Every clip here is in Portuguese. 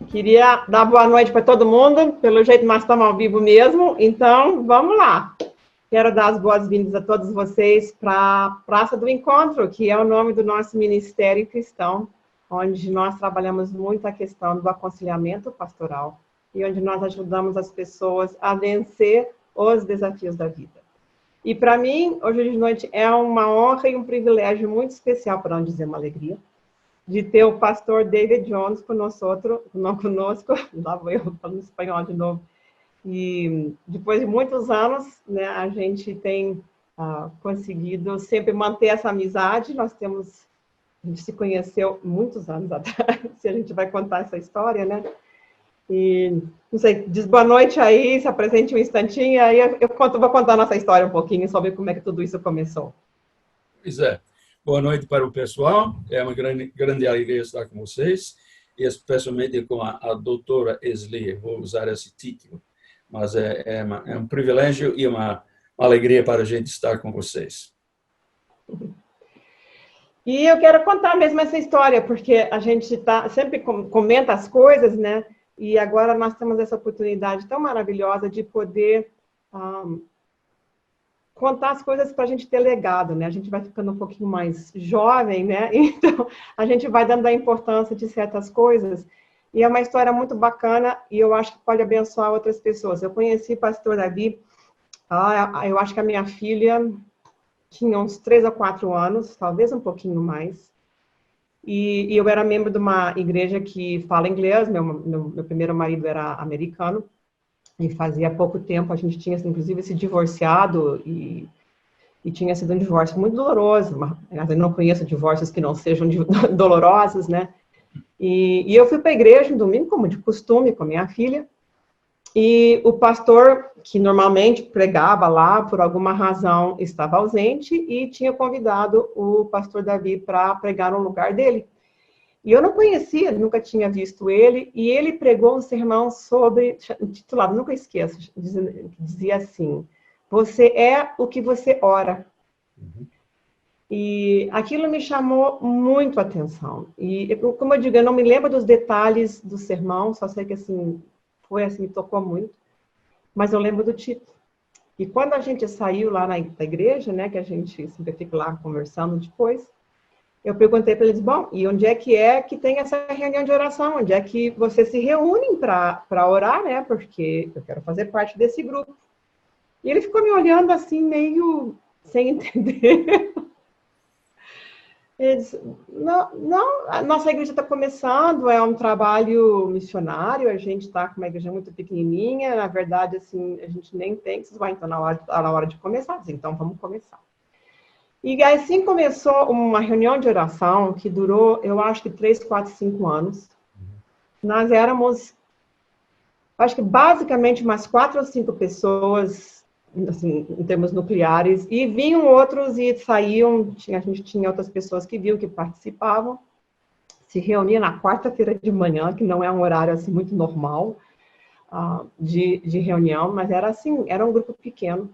Queria dar boa noite para todo mundo. Pelo jeito, nós estamos ao vivo mesmo, então vamos lá. Quero dar as boas-vindas a todos vocês para a Praça do Encontro, que é o nome do nosso Ministério Cristão, onde nós trabalhamos muito a questão do aconselhamento pastoral e onde nós ajudamos as pessoas a vencer os desafios da vida. E para mim, hoje de noite, é uma honra e um privilégio muito especial, para não dizer uma alegria, de ter o pastor David Jones conosco, lá vou eu falando espanhol de novo. E depois de muitos anos, né, a gente tem conseguido sempre manter essa amizade. A gente se conheceu muitos anos atrás, se a gente vai contar essa história, né? E, não sei, diz boa noite aí, se apresente um instantinho, aí vou contar a nossa história um pouquinho sobre como é que tudo isso começou. Pois é. Boa noite para o pessoal. É uma grande alegria estar com vocês, e especialmente com a doutora Esli. Vou usar esse título, mas é um privilégio e uma alegria para a gente estar com vocês. E eu quero contar mesmo essa história, porque a gente sempre comenta as coisas, né? E agora nós temos essa oportunidade tão maravilhosa de poder contar as coisas para a gente ter legado, né? A gente vai ficando um pouquinho mais jovem, né? Então, a gente vai dando a importância de certas coisas. E é uma história muito bacana e eu acho que pode abençoar outras pessoas. Eu conheci o pastor Davi, eu acho que a minha filha tinha uns 3 ou 4 anos, talvez um pouquinho mais. E eu era membro de uma igreja que fala inglês, meu primeiro marido era americano. E fazia pouco tempo a gente tinha, inclusive, se divorciado e tinha sido um divórcio muito doloroso. Eu não conheço divórcios que não sejam dolorosos, né? E eu fui para a igreja no domingo, como de costume, com a minha filha. E o pastor, que normalmente pregava lá, por alguma razão, estava ausente e tinha convidado o pastor Davi para pregar no lugar dele. E eu não conhecia, nunca tinha visto ele, e ele pregou um sermão intitulado, nunca esqueço, dizia assim: você é o que você ora. E aquilo me chamou muito a atenção. E, como eu digo, eu não me lembro dos detalhes do sermão, só sei que assim, me tocou muito, mas eu lembro do título. E quando a gente saiu lá da igreja, né, que a gente sempre fica lá conversando depois, eu perguntei para eles, bom, e onde é que tem essa reunião de oração? Onde é que vocês se reúnem para orar, né? Porque eu quero fazer parte desse grupo. E ele ficou me olhando assim, meio sem entender. Ele disse, não, a nossa igreja está começando, é um trabalho missionário, a gente está com uma igreja muito pequenininha, na verdade, assim, a gente nem tem, vocês vão então na hora de começar, então vamos começar. E assim começou uma reunião de oração que durou, eu acho que 3, 4, 5 anos. Nós éramos, acho que basicamente umas 4 ou 5 pessoas, assim, em termos nucleares, e vinham outros e saíam, a gente tinha outras pessoas que viam, que participavam, se reunia na quarta-feira de manhã, que não é um horário assim muito normal de reunião, mas era assim, era um grupo pequeno.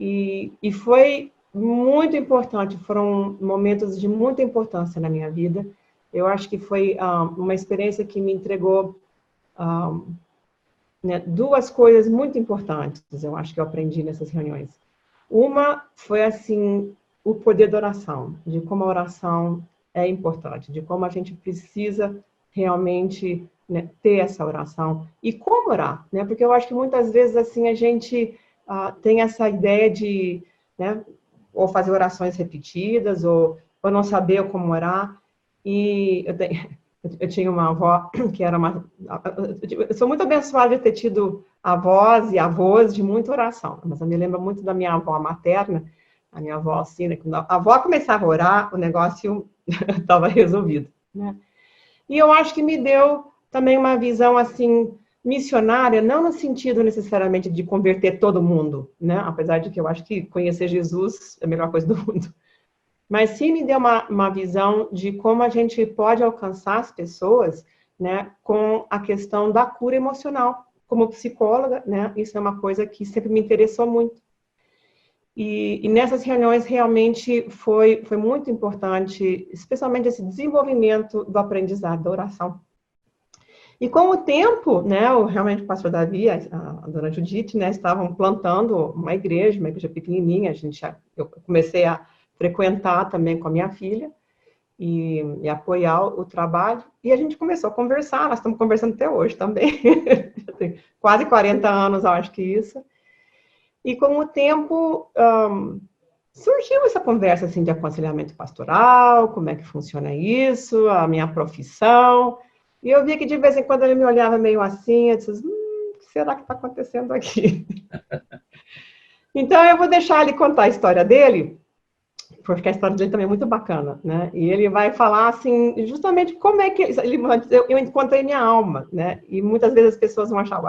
E foi muito importante, foram momentos de muita importância na minha vida. Eu acho que foi uma experiência que me entregou né, 2 coisas muito importantes, eu acho que eu aprendi nessas reuniões. Uma foi, assim, o poder da oração, de como a oração é importante, de como a gente precisa realmente, né, ter essa oração. E como orar, né? Porque eu acho que muitas vezes, assim, a gente tem essa ideia de, né, ou fazer orações repetidas, ou não saber como orar. E eu tinha uma avó que era eu sou muito abençoada de ter tido avós e avós de muita oração, mas eu me lembro muito da minha avó materna, a minha avó, assim, né, quando a avó começava a orar, o negócio estava resolvido, né? E eu acho que me deu também uma visão, assim, missionária, não no sentido necessariamente de converter todo mundo, né? Apesar de que eu acho que conhecer Jesus é a melhor coisa do mundo. Mas sim me deu uma visão de como a gente pode alcançar as pessoas, né, com a questão da cura emocional. Como psicóloga, né, isso é uma coisa que sempre me interessou muito. E nessas reuniões realmente foi muito importante, especialmente esse desenvolvimento do aprendizado, da oração. E com o tempo, né, realmente o pastor Davi, a dona Judite, né, estavam plantando uma igreja pequenininha, eu comecei a frequentar também com a minha filha e apoiar o trabalho, e a gente começou a conversar, nós estamos conversando até hoje também, tem quase 40 anos, eu acho que isso, e com o tempo surgiu essa conversa assim, de aconselhamento pastoral, como é que funciona isso, a minha profissão. E eu via que de vez em quando ele me olhava meio assim, eu disse, o que será que está acontecendo aqui? Então eu vou deixar ele contar a história dele, porque a história dele também é muito bacana, né? E ele vai falar assim, justamente como é que eu encontrei minha alma, né? E muitas vezes as pessoas vão achar,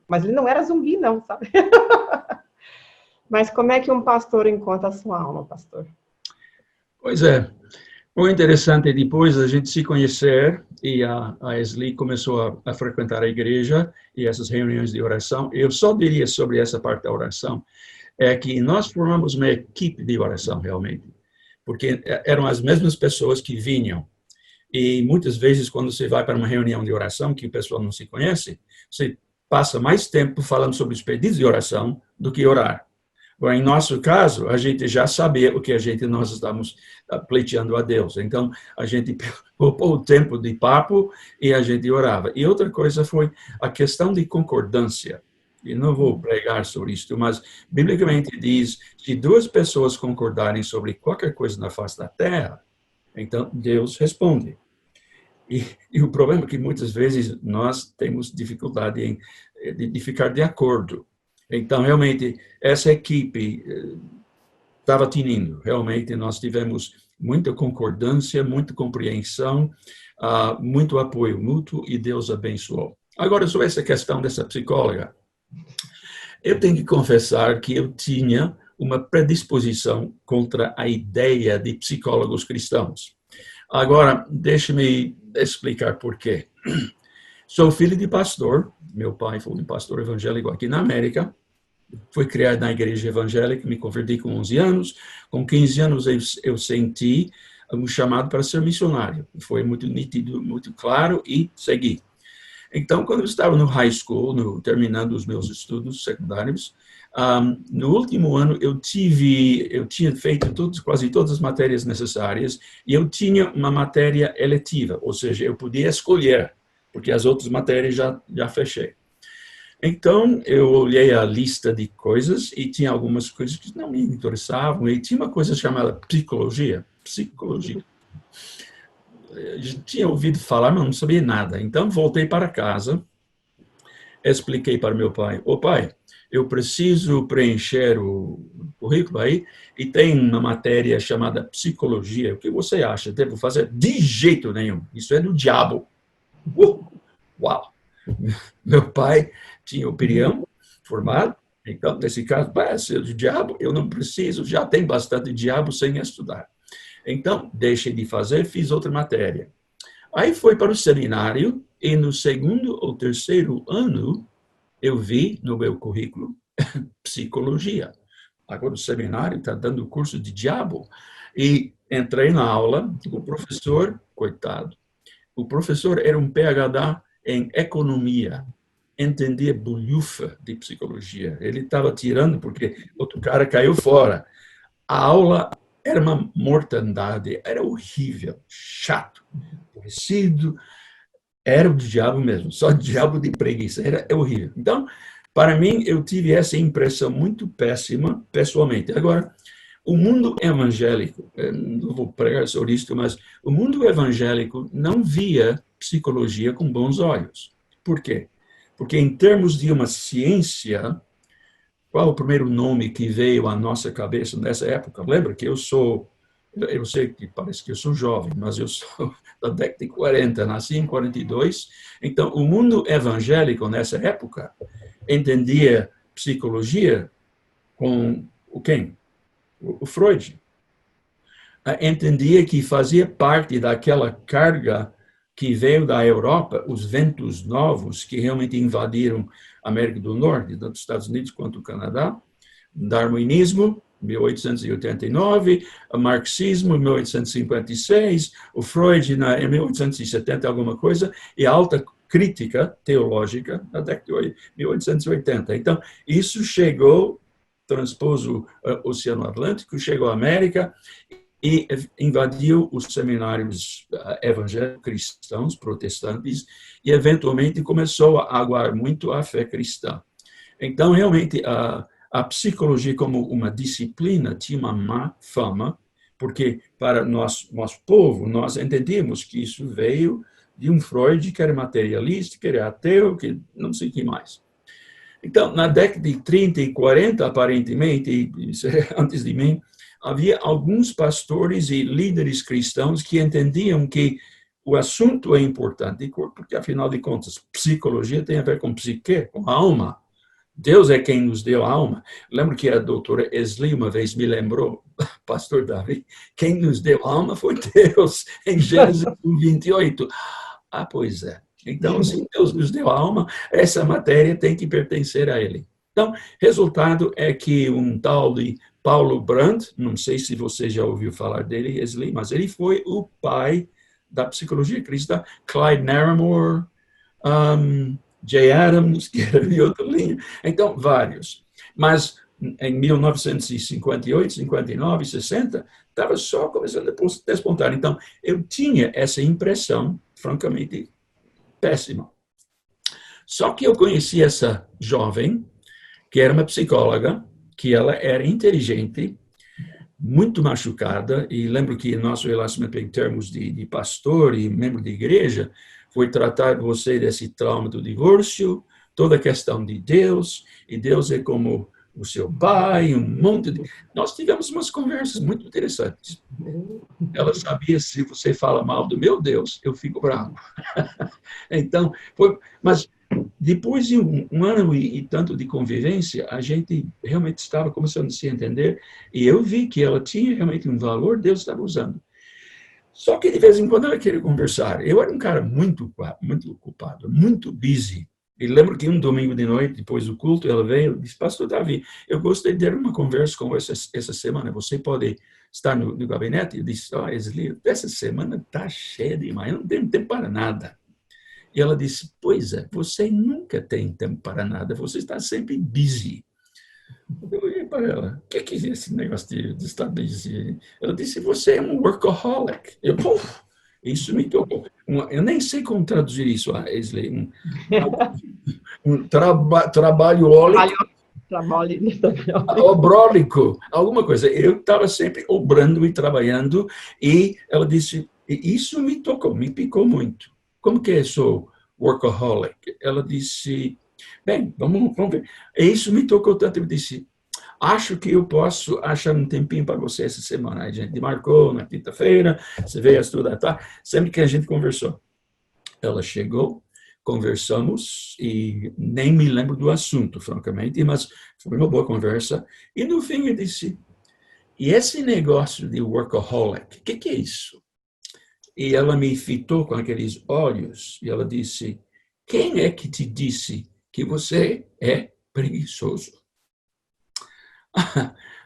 mas ele não era zumbi, não, sabe? Mas como é que um pastor encontra a sua alma, pastor? Pois é. O interessante é depois a gente se conhecer e a Esli começou a frequentar a igreja e essas reuniões de oração. Eu só diria sobre essa parte da oração, é que nós formamos uma equipe de oração realmente, porque eram as mesmas pessoas que vinham. E muitas vezes quando você vai para uma reunião de oração que o pessoal não se conhece, você passa mais tempo falando sobre os pedidos de oração do que orar. Agora, em nosso caso, a gente já sabia o que nós estamos pleiteando a Deus. Então, a gente poupou o tempo de papo e a gente orava. E outra coisa foi a questão de concordância. E não vou pregar sobre isso, mas biblicamente diz, se duas pessoas concordarem sobre qualquer coisa na face da terra, então Deus responde. E o problema é que muitas vezes nós temos dificuldade de ficar de acordo. Então, realmente, essa equipe estava tinindo. Realmente, nós tivemos muita concordância, muita compreensão, muito apoio mútuo e Deus abençoou. Agora, sobre essa questão dessa psicóloga, eu tenho que confessar que eu tinha uma predisposição contra a ideia de psicólogos cristãos. Agora, deixe-me explicar por quê. Sou filho de pastor, meu pai foi um pastor evangélico aqui na América, fui criado na igreja evangélica, me converti com 11 anos, com 15 anos eu senti um chamado para ser missionário, foi muito nítido, muito claro e segui. Então, quando eu estava no high school, terminando os meus estudos secundários, no último ano eu tinha feito quase todas as matérias necessárias e eu tinha uma matéria eletiva, ou seja, eu podia escolher, porque as outras matérias já fechei. Então, eu olhei a lista de coisas e tinha algumas coisas que não me interessavam e tinha uma coisa chamada psicologia. Eu tinha ouvido falar, mas não sabia nada. Então, voltei para casa, expliquei para meu pai, pai, eu preciso preencher o currículo aí e tem uma matéria chamada psicologia. O que você acha? Devo fazer? De jeito nenhum. Isso é do diabo. Uau! Meu pai tinha opinião formada, então, nesse caso, vai ser do diabo, eu não preciso, já tem bastante diabo sem estudar. Então, deixei de fazer, fiz outra matéria. Aí foi para o seminário, e no segundo ou terceiro ano, eu vi no meu currículo psicologia. Agora o seminário está dando curso de diabo. E entrei na aula, o professor, coitado, o professor era um PhD em economia, entendia bolhufa de psicologia. Ele estava tirando porque outro cara caiu fora. A aula era uma mortandade, era horrível, chato, aborrecido, era o diabo mesmo, só diabo de preguiça, era horrível. Então, para mim, eu tive essa impressão muito péssima, pessoalmente. Agora, o mundo evangélico, não vou pregar sobre isso, mas o mundo evangélico não via psicologia com bons olhos. Por quê? Porque em termos de uma ciência, qual o primeiro nome que veio à nossa cabeça nessa época? Lembra que eu sei que parece que eu sou jovem, mas eu sou da década de 40, nasci em 42. Então, o mundo evangélico nessa época entendia psicologia com quem? O Freud. Entendia que fazia parte daquela carga que veio da Europa, os ventos novos que realmente invadiram a América do Norte, tanto os Estados Unidos quanto o Canadá, darwinismo, 1889, o marxismo, 1856, o Freud, em 1870, alguma coisa, e a alta crítica teológica na década de 1880. Então, isso chegou, transpôs o Oceano Atlântico, chegou à América e invadiu os seminários evangélicos cristãos, protestantes, e eventualmente começou a aguar muito a fé cristã. Então, realmente, a psicologia como uma disciplina tinha uma má fama, porque para nosso povo, nós entendíamos que isso veio de um Freud que era materialista, que era ateu, que não sei o que mais. Então, na década de 30 e 40, aparentemente, antes de mim, havia alguns pastores e líderes cristãos que entendiam que o assunto é importante, porque, afinal de contas, psicologia tem a ver com psique, com alma. Deus é quem nos deu a alma. Lembro que a doutora Esli uma vez me lembrou, pastor Davi, quem nos deu a alma foi Deus, em Gênesis 28. Ah, pois é. Então, se Deus nos deu a alma, essa matéria tem que pertencer a Ele. Então, resultado é que um tal de Paulo Brandt, não sei se você já ouviu falar dele, Esli, mas ele foi o pai da psicologia cristã. Clyde Narramore, Jay Adams, que era de outra linha. Então, vários. Mas em 1958, 59, 60, estava só começando a despontar. Então, eu tinha essa impressão, francamente, péssima. Só que eu conheci essa jovem, que era uma psicóloga, que ela era inteligente, muito machucada, e lembro que nosso relacionamento em termos de pastor e membro de igreja foi tratar você desse trauma do divórcio, toda a questão de Deus, e Deus é como o seu pai, um monte de... Nós tivemos umas conversas muito interessantes. Ela sabia, se você fala mal do meu Deus, eu fico bravo. Então, mas depois de um ano e tanto de convivência, a gente realmente estava começando a se entender, e eu vi que ela tinha realmente um valor, Deus estava usando. Só que de vez em quando ela queria conversar. Eu era um cara muito ocupado, muito busy. E lembro que um domingo de noite, depois do culto, ela veio e disse, pastor Davi, eu gostaria de ter uma conversa com você essa semana. Você pode estar no gabinete? Eu disse, Esli, essa semana está cheia demais, eu não tenho tempo para nada. E ela disse, pois é, você nunca tem tempo para nada, você está sempre busy. Eu olhei para ela, o que é esse negócio de estar busy? Ela disse, você é um workaholic. Isso me tocou. Eu nem sei como traduzir isso, Esli. Trabalhólico. Obrólico, alguma coisa. Eu estava sempre obrando e trabalhando, e ela disse, isso me tocou, me picou muito. Como que eu sou workaholic? Ela disse, bem, vamos ver. Isso me tocou tanto, eu disse, acho que eu posso achar um tempinho para você essa semana. A gente marcou na quinta-feira, você veio estudar, tá? Sempre que a gente conversou. Ela chegou, conversamos, e nem me lembro do assunto, francamente, mas foi uma boa conversa. E no fim eu disse, e esse negócio de workaholic, o que é isso? E ela me fitou com aqueles olhos, e ela disse, quem é que te disse que você é preguiçoso?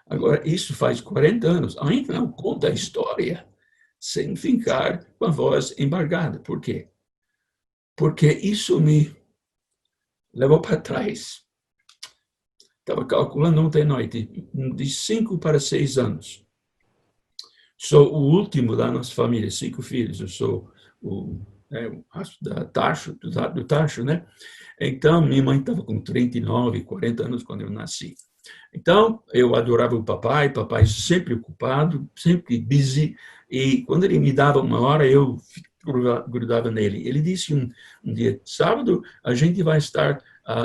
Agora, isso faz 40 anos, ainda não conta a história, sem ficar com a voz embargada. Por quê? Porque isso me levou para trás. Estava calculando ontem à noite, de 5 para 6 anos. Sou o último da nossa família, 5 filhos. Eu sou o do Tacho, né? Então, minha mãe estava com 39, 40 anos quando eu nasci. Então, eu adorava o papai sempre ocupado, sempre busy, e quando ele me dava uma hora, eu grudava nele. Ele disse um dia, sábado, a gente vai estar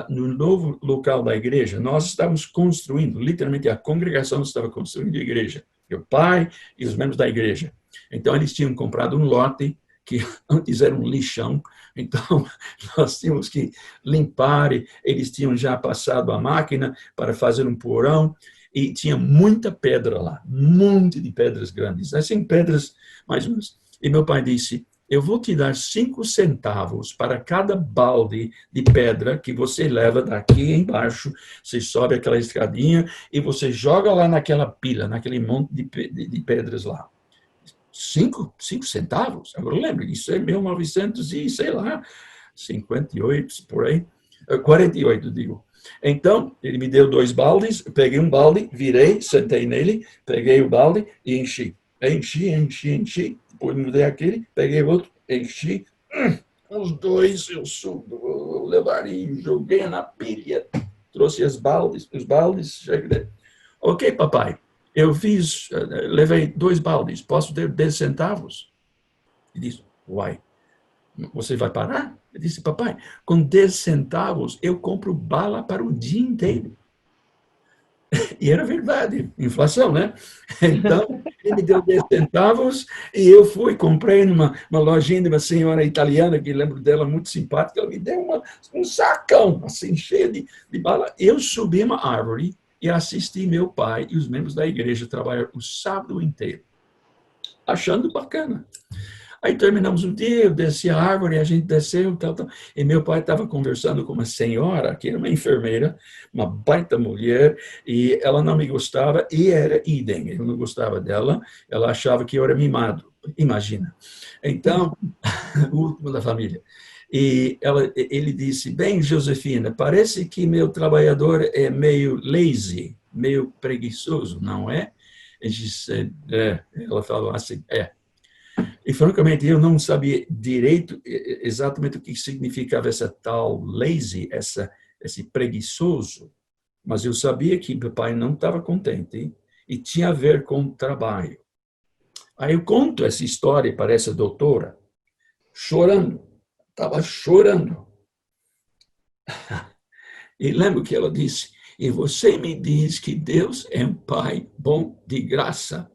no novo local da igreja. Nós estávamos construindo, literalmente a congregação estava construindo a igreja, meu pai e os membros da igreja. Então, eles tinham comprado um lote que antes era um lixão, então nós tínhamos que limpar, e eles tinham já passado a máquina para fazer um porão, e tinha muita pedra lá, um monte de pedras grandes, assim, pedras mais ou menos. E meu pai disse, eu vou te dar 5 centavos para cada balde de pedra que você leva daqui embaixo, você sobe aquela escadinha e você joga lá naquela pilha, naquele monte de pedras lá. 5 centavos? Agora lembro, isso é 1900 e sei lá, 58, por aí. 48, digo. Então, ele me deu 2 baldes, eu peguei um balde, virei, sentei nele, peguei o balde e enchi. Enchi. Depois mudei aquele, peguei outro, enchi. Os 2 eu levaria, joguei na pilha, trouxe os baldes, cheguei. Ok, papai, eu levei 2 baldes, posso ter 10 centavos? Ele disse, uai, você vai parar? Eu disse, papai, com 10 centavos eu compro bala para o dia inteiro. E era verdade, inflação, né? Então, ele me deu 10 centavos e eu comprei numa lojinha de uma senhora italiana, que lembro dela, muito simpática, ela me deu um sacão, assim, cheio de bala. Eu subi uma árvore e assisti meu pai e os membros da igreja trabalhar o sábado inteiro, achando bacana. Aí terminamos o dia, eu desci a árvore, a gente desceu, tal. E meu pai estava conversando com uma senhora, que era uma enfermeira, uma baita mulher, e ela não me gostava, e era idem, eu não gostava dela, ela achava que eu era mimado, imagina. Então, o último da família. E ele disse, bem, Josefina, parece que meu trabalhador é meio lazy, meio preguiçoso, não é? Ela falou assim, é. E, francamente, eu não sabia direito exatamente o que significava essa tal lazy, esse preguiçoso, mas eu sabia que meu pai não estava contente e tinha a ver com o trabalho. Aí eu conto essa história para essa doutora, chorando, estava chorando. E lembro que ela disse, e você me diz que Deus é um pai bom de graça,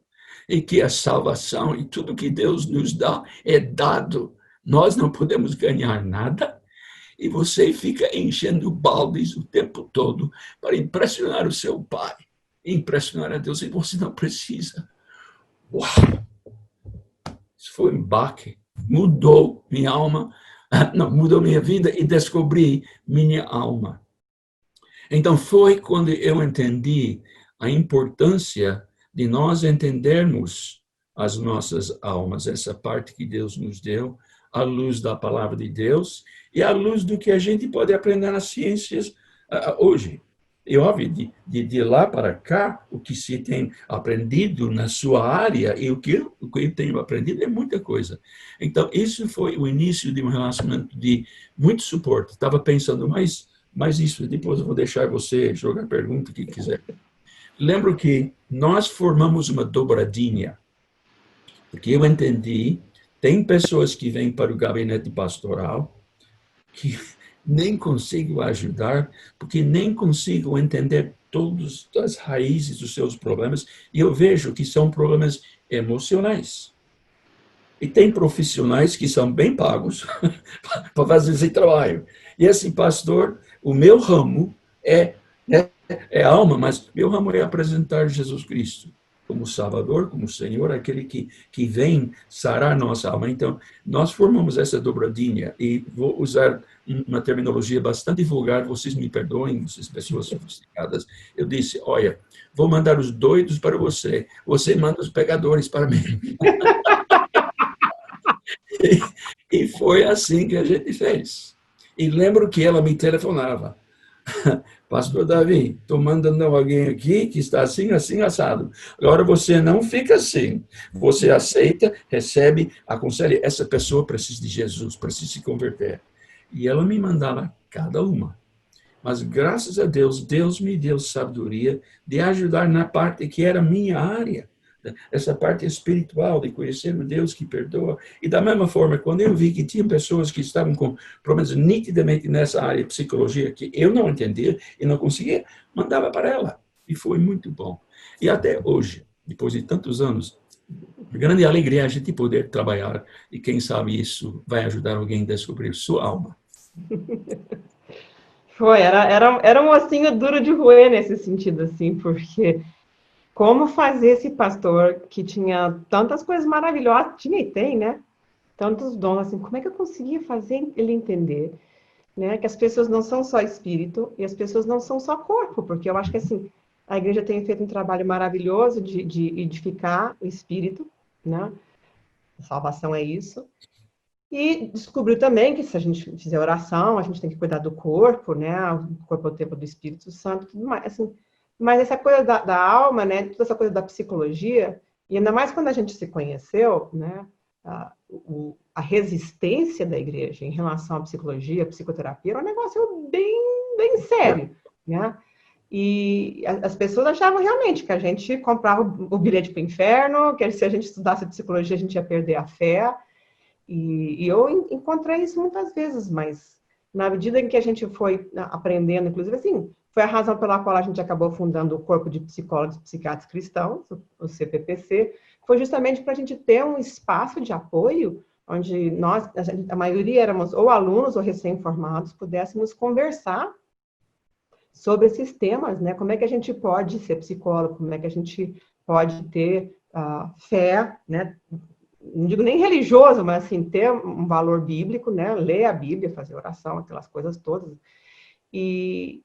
e que a salvação e tudo que Deus nos dá é dado. Nós não podemos ganhar nada e você fica enchendo baldes o tempo todo para impressionar o seu pai, impressionar a Deus, e você não precisa. Uau! Isso foi um baque. Mudou minha alma, não, mudou minha vida e descobri minha alma. Então foi quando eu entendi a importância de nós entendermos as nossas almas, essa parte que Deus nos deu, à luz da palavra de Deus e à luz do que a gente pode aprender nas ciências hoje. E óbvio, de lá para cá, o que se tem aprendido na sua área e o que eu tenho aprendido é muita coisa. Então, isso foi o início de um relacionamento de muito suporte. Estava pensando, mas isso, depois eu vou deixar você jogar a pergunta que quiser. Lembro que nós formamos uma dobradinha, porque eu entendi, tem pessoas que vêm para o gabinete pastoral que nem consigo ajudar, porque nem consigo entender todas as raízes dos seus problemas, e eu vejo que são problemas emocionais. E tem profissionais que são bem pagos para fazer esse trabalho. E esse pastor, o meu ramo é alma, mas meu ramo é apresentar Jesus Cristo como Salvador, como Senhor, aquele que vem sarar nossa alma. Então, nós formamos essa dobradinha, e vou usar uma terminologia bastante vulgar, vocês me perdoem, vocês pessoas sofisticadas. Eu disse, olha, vou mandar os doidos para você, você manda os pegadores para mim. E foi assim que a gente fez. E lembro que ela me telefonava. Pastor Davi, estou mandando alguém aqui que está assim, assim, assado. Agora você não fica assim. Você aceita, recebe, aconselha. Essa pessoa precisa de Jesus, precisa se converter. E ela me mandava cada uma. Mas graças a Deus, Deus me deu sabedoria de ajudar na parte que era minha área. Essa parte espiritual, de conhecer o Deus que perdoa. E da mesma forma, quando eu vi que tinha pessoas que estavam com problemas nitidamente nessa área de psicologia que eu não entendia e não conseguia, mandava para ela. E foi muito bom. E até hoje, depois de tantos anos, grande alegria a gente poder trabalhar, e quem sabe isso vai ajudar alguém a descobrir sua alma. Era um ossinho duro de roer nesse sentido, assim, porque como fazer esse pastor que tinha tantas coisas maravilhosas, tinha e tem, né? Tantos dons, assim, como é que eu conseguia fazer ele entender, né? Que as pessoas não são só espírito e as pessoas não são só corpo, porque eu acho que, assim, a igreja tem feito um trabalho maravilhoso de edificar o espírito, né? A salvação é isso. E descobriu também que se a gente fizer oração, a gente tem que cuidar do corpo, né? O corpo é o templo do Espírito Santo, tudo mais. Assim, mas essa coisa da alma, né? Toda essa coisa da psicologia, e ainda mais quando a gente se conheceu, né? A resistência da igreja em relação à psicologia, à psicoterapia, era um negócio bem sério, né? E as pessoas achavam realmente que a gente comprava o bilhete para o inferno, que se a gente estudasse psicologia a gente ia perder a fé. E eu encontrei isso muitas vezes, mas na medida em que a gente foi aprendendo, inclusive, assim, foi a razão pela qual a gente acabou fundando o Corpo de Psicólogos e Psiquiatras Cristãos, o CPPC, foi justamente para a gente ter um espaço de apoio onde nós, a maioria éramos ou alunos ou recém-formados, pudéssemos conversar sobre esses temas, né? Como é que a gente pode ser psicólogo, como é que a gente pode ter fé, né? Não digo nem religioso, mas assim, ter um valor bíblico, né? Ler a Bíblia, fazer oração, aquelas coisas todas. E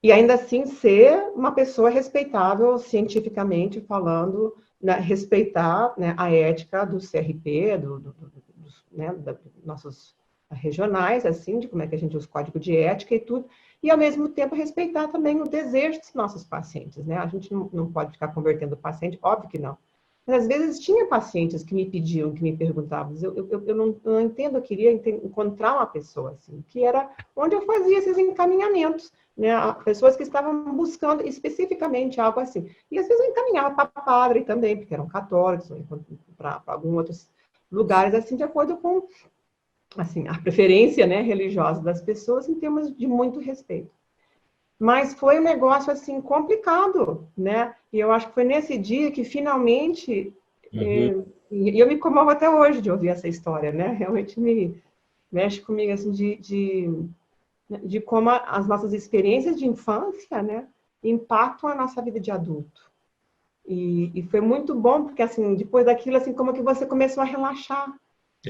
ainda assim ser uma pessoa respeitável cientificamente falando, né? Respeitar, né, a ética do CRP, né, nossos regionais, assim, de como é que a gente usa o código de ética e tudo, e ao mesmo tempo respeitar também o desejo dos nossos pacientes, né? A gente não pode ficar convertendo o paciente, óbvio que não. Mas às vezes tinha pacientes que me pediam, que me perguntavam, eu não entendo, eu queria encontrar uma pessoa assim, que era onde eu fazia esses encaminhamentos, né? Pessoas que estavam buscando especificamente algo assim. E às vezes eu encaminhava para padre também, porque eram católicos, para alguns outros lugares, assim, de acordo com assim, a preferência, né, religiosa das pessoas em termos de muito respeito. Mas foi um negócio, assim, complicado, né? E eu acho que foi nesse dia que, finalmente, e eu me comovo até hoje de ouvir essa história, né? Realmente me mexe comigo, assim, de como as nossas experiências de infância, né, impactam a nossa vida de adulto. E foi muito bom, porque, assim, depois daquilo, assim, como que você começou a relaxar,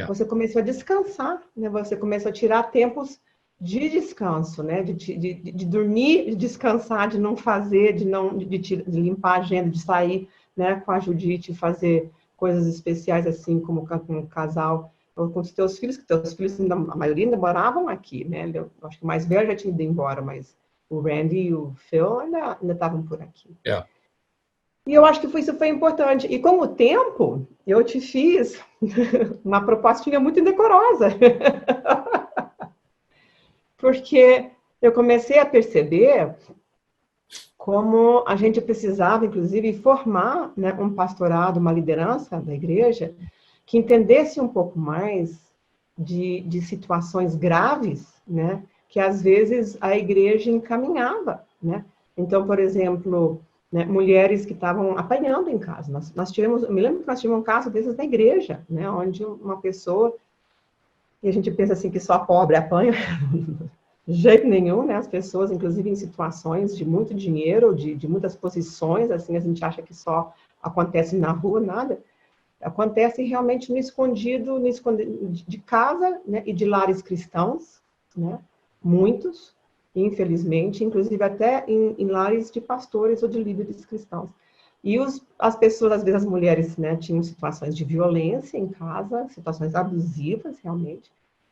você começou a descansar, né? Você começou a tirar tempos de descanso, né? De dormir, de descansar, de não fazer, de limpar a agenda, de sair, né, com a Judite, fazer coisas especiais, assim, como com o casal, ou com os teus filhos, que teus filhos, ainda, a maioria ainda moravam aqui, né? Eu acho que o mais velho já tinha ido embora, mas o Randy e o Phil ainda estavam por aqui. E eu acho que isso foi importante. E com o tempo, eu te fiz uma propostinha muito indecorosa. Porque eu comecei a perceber como a gente precisava, inclusive, formar, né, um pastorado, uma liderança da igreja que entendesse um pouco mais de situações graves, né, que às vezes a igreja encaminhava, né? Então, por exemplo, né, mulheres que estavam apanhando em casa. Nós tivemos, eu me lembro que nós tivemos um caso desses na igreja, né, onde uma pessoa, e a gente pensa assim que só pobre apanha, de jeito nenhum, né? As pessoas, inclusive em situações de muito dinheiro, de muitas posições, assim, a gente acha que só acontece na rua, nada. Acontece realmente no escondido de casa, né? E de lares cristãos, né? Muitos, infelizmente, inclusive até em lares de pastores ou de líderes cristãos. E as pessoas, às vezes as mulheres, né, tinham situações de violência em casa, situações abusivas, realmente.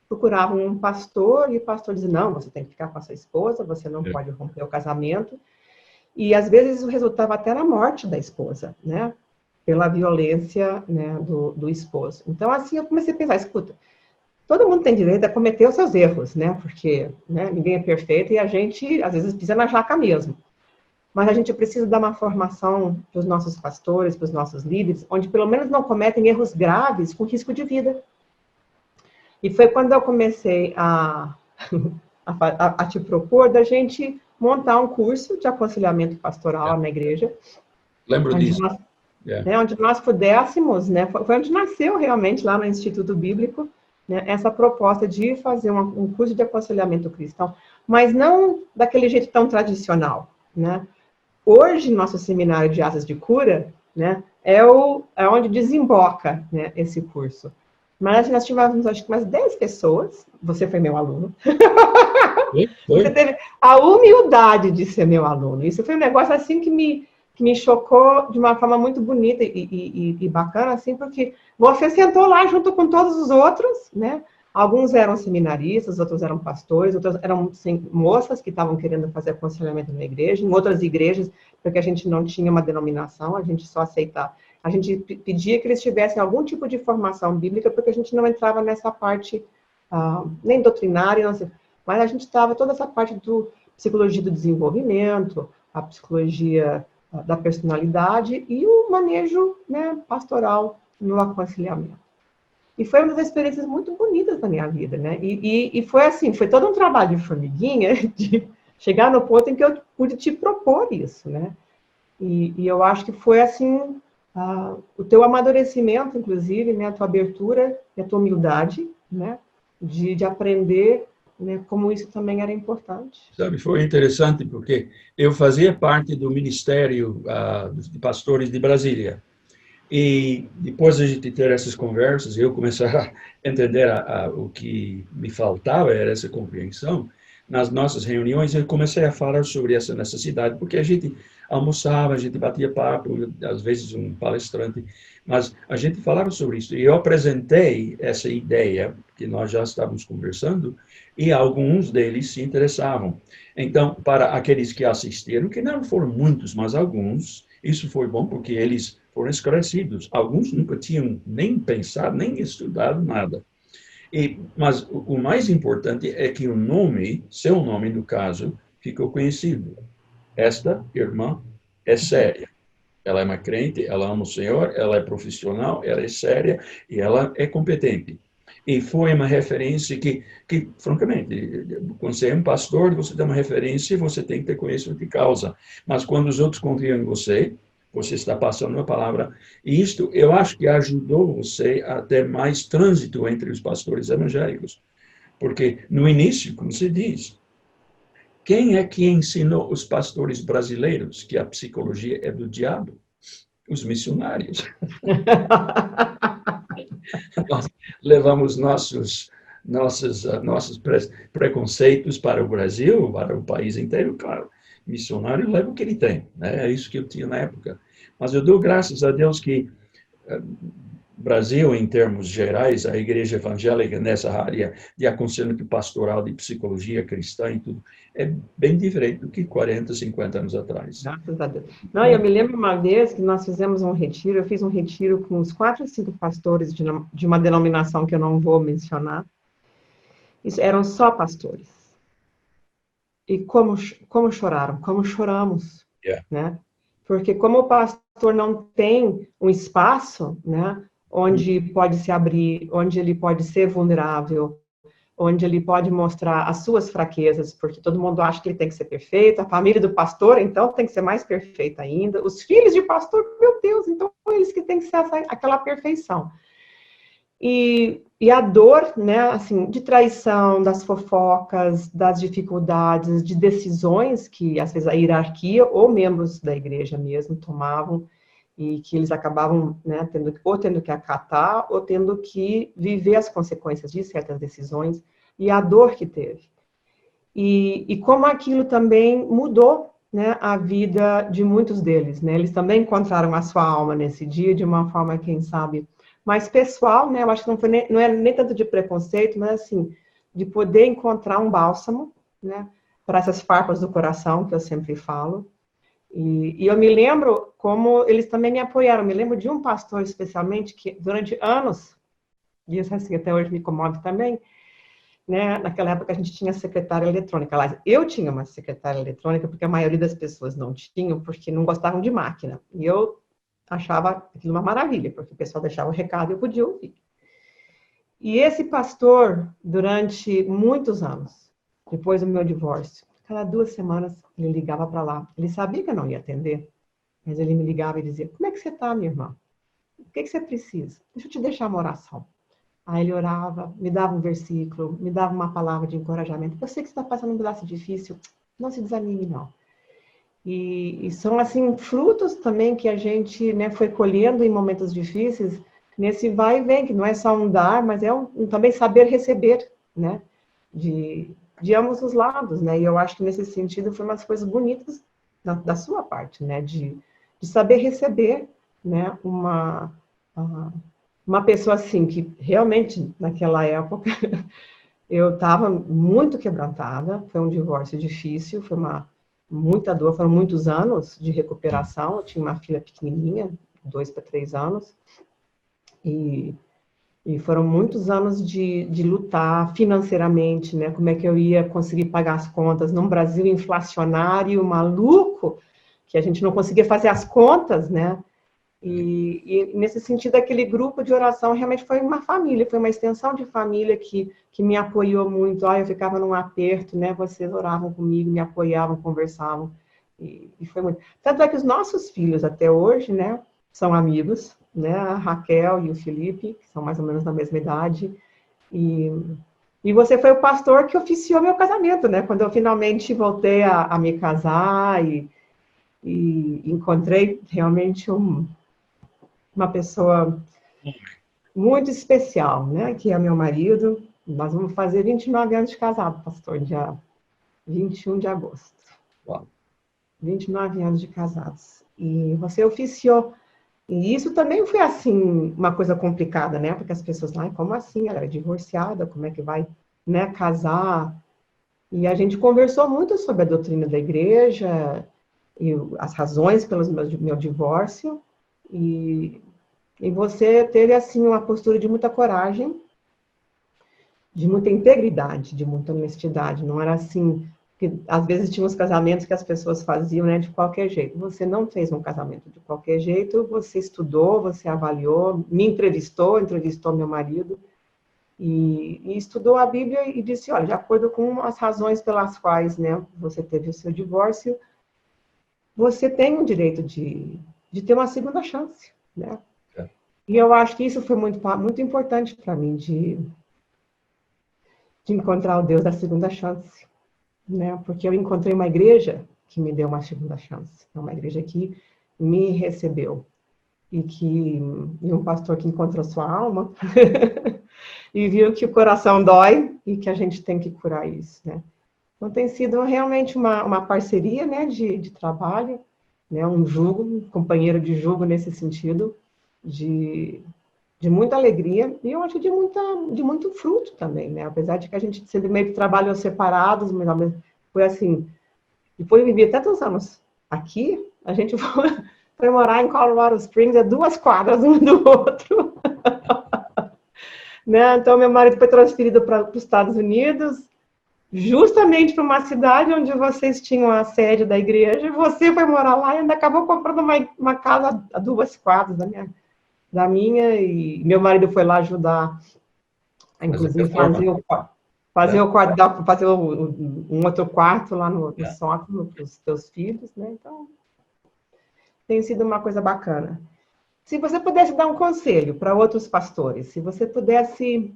Procuravam um pastor e o pastor dizia, não, você tem que ficar com a sua esposa, você não pode romper o casamento. E às vezes isso resultava até na morte da esposa, né? Pela violência, né, do esposo. Então, assim, eu comecei a pensar, escuta, todo mundo tem direito a cometer os seus erros, né? Porque, né, ninguém é perfeito e a gente, às vezes, pisa na jaca mesmo. Mas a gente precisa dar uma formação para os nossos pastores, para os nossos líderes, onde pelo menos não cometem erros graves com risco de vida. E foi quando eu comecei a te propor da gente montar um curso de aconselhamento pastoral na igreja. Lembro disso. Onde nós pudéssemos, né, foi onde nasceu realmente lá no Instituto Bíblico, né, essa proposta de fazer um curso de aconselhamento cristão, mas não daquele jeito tão tradicional, né? Hoje, nosso seminário de Asas de Cura, né, é onde desemboca, né, esse curso. Mas nós tivemos, acho que umas 10 pessoas, você foi meu aluno. Você teve a humildade de ser meu aluno. Isso foi um negócio assim que me que me chocou de uma forma muito bonita e bacana, assim, porque você sentou lá junto com todos os outros, né? Alguns eram seminaristas, outros eram pastores, outros eram assim, moças que estavam querendo fazer aconselhamento na igreja, em outras igrejas, porque a gente não tinha uma denominação, a gente só aceitava. A gente pedia que eles tivessem algum tipo de formação bíblica, porque a gente não entrava nessa parte nem doutrinária, não sei, mas a gente estava toda essa parte do psicologia do desenvolvimento, a psicologia da personalidade e o manejo, né, pastoral no aconselhamento. E foi uma das experiências muito bonitas da minha vida, né? E foi assim, foi todo um trabalho de formiguinha, de chegar no ponto em que eu pude te propor isso, né? E eu acho que foi assim, o teu amadurecimento, inclusive, né, a tua abertura e a tua humildade, né, de aprender, né, como isso também era importante. Sabe, foi interessante porque eu fazia parte do Ministério de Pastores de Brasília. E depois de a gente ter essas conversas, eu começar a entender o que me faltava, era essa compreensão. Nas nossas reuniões, eu comecei a falar sobre essa necessidade, porque a gente almoçava, a gente batia papo, às vezes um palestrante, mas a gente falava sobre isso. E eu apresentei essa ideia, que nós já estávamos conversando, e alguns deles se interessavam. Então, para aqueles que assistiram, que não foram muitos, mas alguns, isso foi bom, porque eles foram esclarecidos. Alguns nunca tinham nem pensado, nem estudado nada. Mas o mais importante é que o nome, seu nome no caso, ficou conhecido. Esta irmã é séria. Ela é uma crente, ela ama o Senhor, ela é profissional, ela é séria e ela é competente. E foi uma referência que, francamente, quando você é um pastor, você dá uma referência e você tem que ter conhecimento de causa. Mas quando os outros confiam em você, você está passando uma palavra. E isto, eu acho que ajudou você a ter mais trânsito entre os pastores evangélicos. Porque, no início, como se diz, quem é que ensinou os pastores brasileiros que a psicologia é do diabo? Os missionários. Nós levamos nossos preconceitos para o Brasil, para o país inteiro, claro. Missionário leva o que ele tem, né? É isso que eu tinha na época. Mas eu dou graças a Deus que Brasil, em termos gerais, a igreja evangélica nessa área de aconselhamento pastoral, de psicologia cristã e tudo, é bem diferente do que 40, 50 anos atrás. Graças a Deus. Não, eu me lembro uma vez que nós fizemos um retiro, eu fiz um retiro com uns 4 ou 5 pastores de uma denominação que eu não vou mencionar. Isso, eram só pastores. E como choraram, como choramos, né? Porque como o pastor não tem um espaço, né, onde pode se abrir, onde ele pode ser vulnerável, onde ele pode mostrar as suas fraquezas, porque todo mundo acha que ele tem que ser perfeito, a família do pastor, então, tem que ser mais perfeita ainda, os filhos de pastor, meu Deus, então, eles que têm que ser aquela perfeição. E a dor, né, assim, de traição, das fofocas, das dificuldades, de decisões que, às vezes, a hierarquia ou membros da igreja mesmo tomavam e que eles acabavam, né, tendo que acatar ou tendo que viver as consequências de certas decisões e a dor que teve. E como aquilo também mudou, né, a vida de muitos deles, né? Eles também encontraram a sua alma nesse dia de uma forma, quem sabe, mais pessoal, né? Eu acho que não era nem tanto de preconceito, mas assim, de poder encontrar um bálsamo, né, para essas farpas do coração, que eu sempre falo. E eu me lembro como eles também me apoiaram. Eu me lembro de um pastor, especialmente, que durante anos, e isso assim, até hoje me comove também, né? Naquela época a gente tinha secretária eletrônica. Aliás, eu tinha uma secretária eletrônica, porque a maioria das pessoas não tinham, porque não gostavam de máquina. E eu achava aquilo uma maravilha, porque o pessoal deixava o recado e eu podia ouvir. E esse pastor, durante muitos anos, depois do meu divórcio, cada 2 semanas ele ligava para lá. Ele sabia que eu não ia atender, mas ele me ligava e dizia: como é que você está, minha irmã? O que você precisa? Deixa eu te deixar uma oração. Aí ele orava, me dava um versículo, me dava uma palavra de encorajamento. Eu sei que você está passando um pedaço difícil, não se desanime, não. E são, assim, frutos também que a gente, né, foi colhendo em momentos difíceis, nesse vai e vem, que não é só um dar, mas é também saber receber, né, de ambos os lados, né, e eu acho que nesse sentido foi umas coisas bonitas da sua parte, né, de de saber receber, né, uma pessoa assim, que realmente, naquela época, eu estava muito quebrantada, foi um divórcio difícil, foi muita dor, foram muitos anos de recuperação, eu tinha uma filha pequenininha, 2 para 3 anos, e foram muitos anos de lutar financeiramente, né? Como é que eu ia conseguir pagar as contas num Brasil inflacionário, maluco, que a gente não conseguia fazer as contas, né? E nesse sentido, aquele grupo de oração realmente foi uma família, foi uma extensão de família que me apoiou muito. Eu ficava num aperto, né? Vocês oravam comigo, me apoiavam, conversavam. E foi muito. Tanto é que os nossos filhos, até hoje, né, são amigos, né? A Raquel e o Felipe, que são mais ou menos da mesma idade. E você foi o pastor que oficiou meu casamento, né? Quando eu finalmente voltei a me casar e encontrei realmente uma pessoa muito especial, né? Que é meu marido. Nós vamos fazer 29 anos de casado, pastor, dia 21 de agosto. Uau. 29 anos de casados. E você oficiou. E isso também foi, assim, uma coisa complicada, né? Porque as pessoas, como assim? Ela é divorciada, como é que vai, né, casar? E a gente conversou muito sobre a doutrina da igreja e as razões pelo meu divórcio. E você teve, assim, uma postura de muita coragem, de muita integridade, de muita honestidade. Não era assim, que às vezes tinha uns casamentos que as pessoas faziam, né, de qualquer jeito. Você não fez um casamento de qualquer jeito, você estudou, você avaliou, me entrevistou meu marido, e estudou a Bíblia e disse, olha, de acordo com as razões pelas quais, né, você teve o seu divórcio, você tem o direito de ter uma segunda chance, né? E eu acho que isso foi muito importante para mim, de encontrar o Deus da segunda chance, né? Porque eu encontrei uma igreja que me deu uma segunda chance, uma igreja que me recebeu e um pastor que encontrou sua alma e viu que o coração dói e que a gente tem que curar isso, né? Então tem sido realmente uma parceria, né, de trabalho, né, um companheiro de jugo nesse sentido, de muita alegria e eu acho de muito fruto também, né? Apesar de que a gente sempre meio que trabalhou separados, mas foi assim, depois de viver tantos anos aqui, a gente foi morar em Colorado Springs, a 2 quadras um do outro. Né? Então, meu marido foi transferido para os Estados Unidos, justamente para uma cidade onde vocês tinham a sede da igreja, e você foi morar lá e ainda acabou comprando uma casa a 2 quadras da minha, e meu marido foi lá ajudar, inclusive fazer um outro quarto lá no sótão para os teus filhos, né? Então, tem sido uma coisa bacana. Se você pudesse dar um conselho para outros pastores, se você pudesse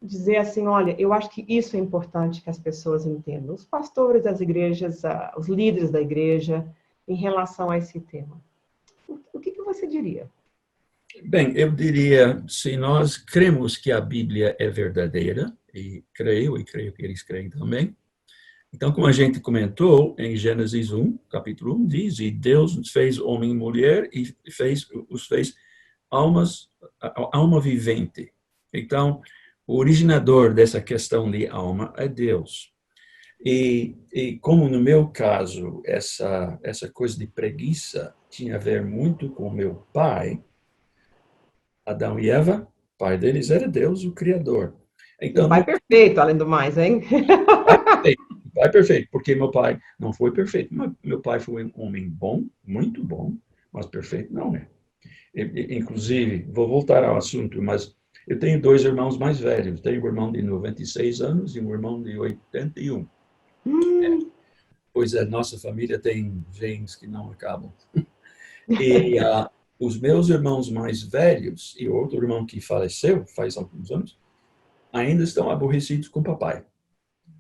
dizer assim, olha, eu acho que isso é importante que as pessoas entendam, os pastores das igrejas, os líderes da igreja, em relação a esse tema, o que você diria? Bem, eu diria, se nós cremos que a Bíblia é verdadeira, e creio que eles creem também, então, como a gente comentou, em Gênesis 1, capítulo 1, diz, e Deus fez homem e mulher e os fez alma vivente. Então, o originador dessa questão de alma é Deus. E como no meu caso, essa coisa de preguiça tinha a ver muito com meu pai, Adão e Eva, o pai deles era Deus, o Criador. Então, um pai perfeito, além do mais, hein? Pai perfeito, porque meu pai não foi perfeito. Meu pai foi um homem bom, muito bom, mas perfeito não é. Inclusive, vou voltar ao assunto, mas eu tenho 2 irmãos mais velhos. Tenho um irmão de 96 anos e um irmão de 81. Pois a nossa família tem genes que não acabam. E os meus irmãos mais velhos e outro irmão que faleceu faz alguns anos, ainda estão aborrecidos com o papai.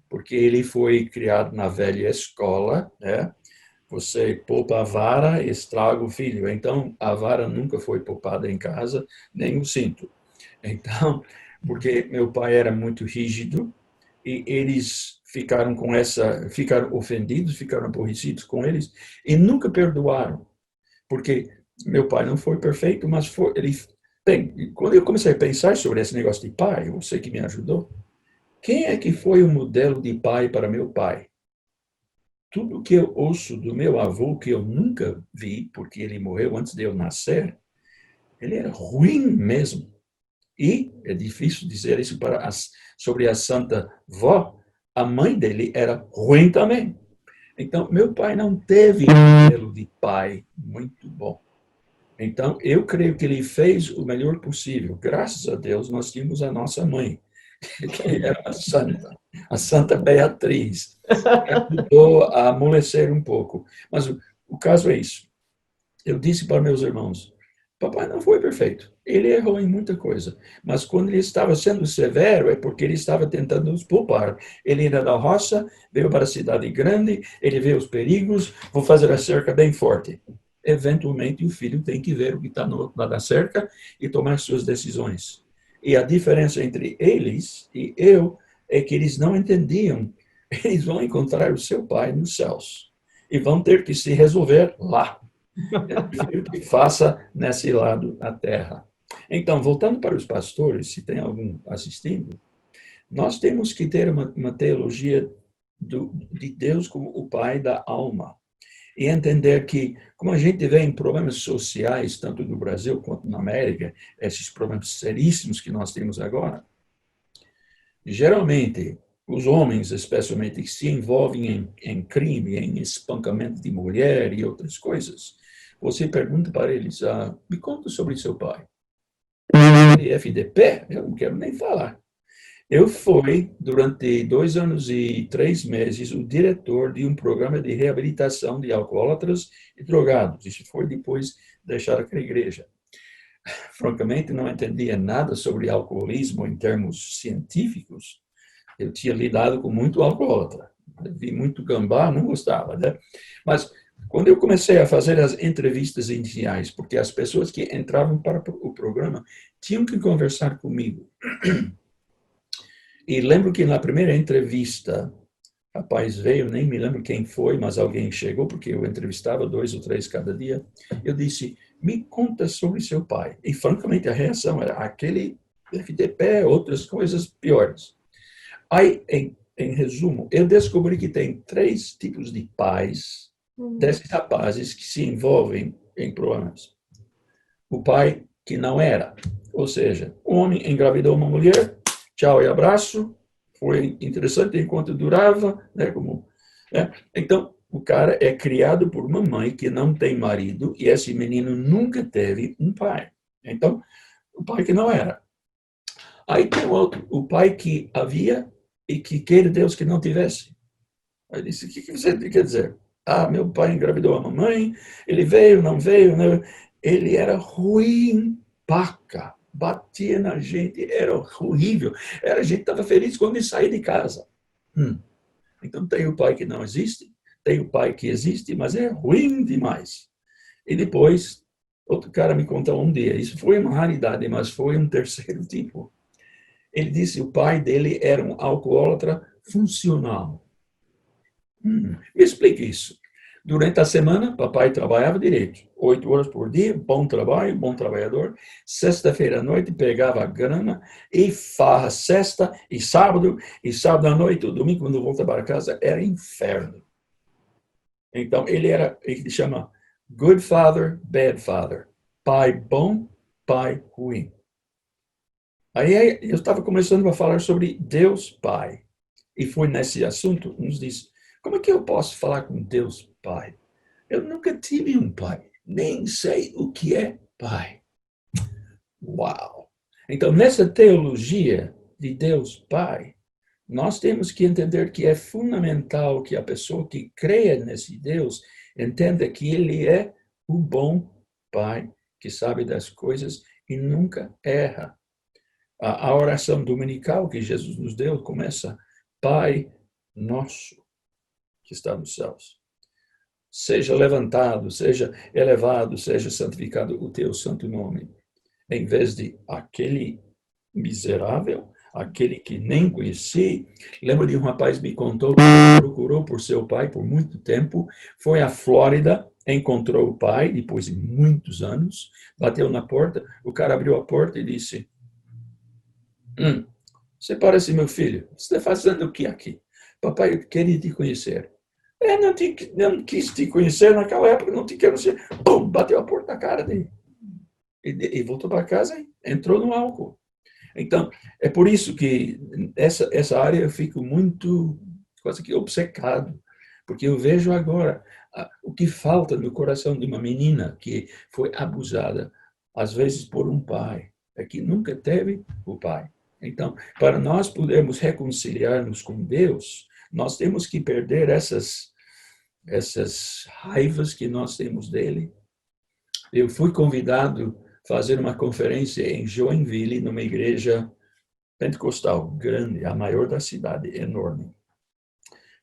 Porque ele foi criado na velha escola, né? Você poupa a vara, estraga o filho. Então, a vara nunca foi poupada em casa, nem o cinto. Então, porque meu pai era muito rígido e eles ficaram ficaram ofendidos, ficaram aborrecidos com eles e nunca perdoaram. porque meu pai não foi perfeito, mas foi, ele... Bem, quando eu comecei a pensar sobre esse negócio de pai, você que me ajudou, quem é que foi o modelo de pai para meu pai? Tudo que eu ouço do meu avô, que eu nunca vi, porque ele morreu antes de eu nascer, ele era ruim mesmo. E é difícil dizer isso sobre a Santa Vó, a mãe dele era ruim também. Então, meu pai não teve um modelo de pai muito bom. Então, eu creio que ele fez o melhor possível. Graças a Deus, nós tínhamos a nossa mãe, que era a Santa Beatriz, que ajudou a amolecer um pouco. Mas o caso é isso. Eu disse para meus irmãos, papai não foi perfeito. Ele errou em muita coisa. Mas quando ele estava sendo severo, é porque ele estava tentando nos poupar. Ele era da roça, veio para a cidade grande, ele vê os perigos, vou fazer a cerca bem forte. Eventualmente, o filho tem que ver o que está no outro lado da cerca e tomar suas decisões. E a diferença entre eles e eu é que eles não entendiam. Eles vão encontrar o seu pai nos céus e vão ter que se resolver lá. Que faça nesse lado da terra. Então, voltando para os pastores, se tem algum assistindo, nós temos que ter uma teologia de Deus como o Pai da alma. E entender que, como a gente vê em problemas sociais, tanto no Brasil quanto na América, esses problemas seríssimos que nós temos agora, geralmente, os homens, especialmente, que se envolvem em crime, em espancamento de mulher e outras coisas, você pergunta para eles, me conta sobre seu pai. FDP? Eu não quero nem falar. Eu fui, durante 2 anos e 3 meses, o diretor de um programa de reabilitação de alcoólatras e drogados. Isso foi depois de deixar aquela igreja. Francamente, não entendia nada sobre alcoolismo em termos científicos. Eu tinha lidado com muito alcoólatra. Vi muito gambá, não gostava, né? Mas quando eu comecei a fazer as entrevistas iniciais, porque as pessoas que entravam para o programa tinham que conversar comigo. E lembro que na primeira entrevista, rapaz veio, nem me lembro quem foi, mas alguém chegou, porque eu entrevistava 2 ou 3 cada dia. Eu disse, me conta sobre seu pai. E, francamente, a reação era aquele FDP, outras coisas piores. Aí, em resumo, eu descobri que tem 3 tipos de pais desses rapazes que se envolvem em problemas. O pai que não era, ou seja, o homem engravidou uma mulher, tchau e abraço, foi interessante enquanto durava, né, né? Então, o cara é criado por uma mãe que não tem marido e esse menino nunca teve um pai. Então, o pai que não era. Aí tem o outro, o pai que havia e que queira Deus que não tivesse. Aí disse, o que você quer dizer? Meu pai engravidou a mamãe, ele veio, não veio, né? Ele era ruim, paca, batia na gente, era horrível. A gente estava feliz quando ele saía de casa. Então tem o pai que não existe, tem o pai que existe, mas é ruim demais. E depois, outro cara me contou um dia, isso foi uma raridade, mas foi um terceiro tipo. Ele disse que o pai dele era um alcoólatra funcional. Me explique isso. Durante a semana, papai trabalhava direito. 8 horas por dia, bom trabalho, bom trabalhador. Sexta-feira à noite, pegava a grana e farra sexta e sábado à noite, o domingo, quando volta para casa, era inferno. Então, ele chama good father, bad father. Pai bom, pai ruim. Aí eu estava começando a falar sobre Deus Pai. E foi nesse assunto, nos disse, como é que eu posso falar com Deus Pai? Eu nunca tive um pai, nem sei o que é pai. Uau! Então, nessa teologia de Deus Pai, nós temos que entender que é fundamental que a pessoa que creia nesse Deus entenda que ele é o bom Pai, que sabe das coisas e nunca erra. A oração dominical que Jesus nos deu começa, Pai nosso, que está nos céus. Seja levantado, seja elevado, seja santificado o teu santo nome. Em vez de aquele miserável, aquele que nem conheci. Lembro de um rapaz que me contou que procurou por seu pai por muito tempo, foi à Flórida, encontrou o pai, depois de muitos anos, bateu na porta, o cara abriu a porta e disse, você parece meu filho, você está fazendo o que aqui? Papai, eu queria te conhecer. Não quis te conhecer naquela época, não te quero conhecer. Pum, bateu a porta na cara dele. E voltou para casa e entrou no álcool. Então, é por isso que essa área eu fico muito, quase que obcecado, porque eu vejo agora o que falta no coração de uma menina que foi abusada, às vezes por um pai, que nunca teve o pai. Então, para nós podermos reconciliar-nos com Deus, nós temos que perder essas raivas que nós temos dele. Eu fui convidado a fazer uma conferência em Joinville, numa igreja pentecostal grande, a maior da cidade, enorme.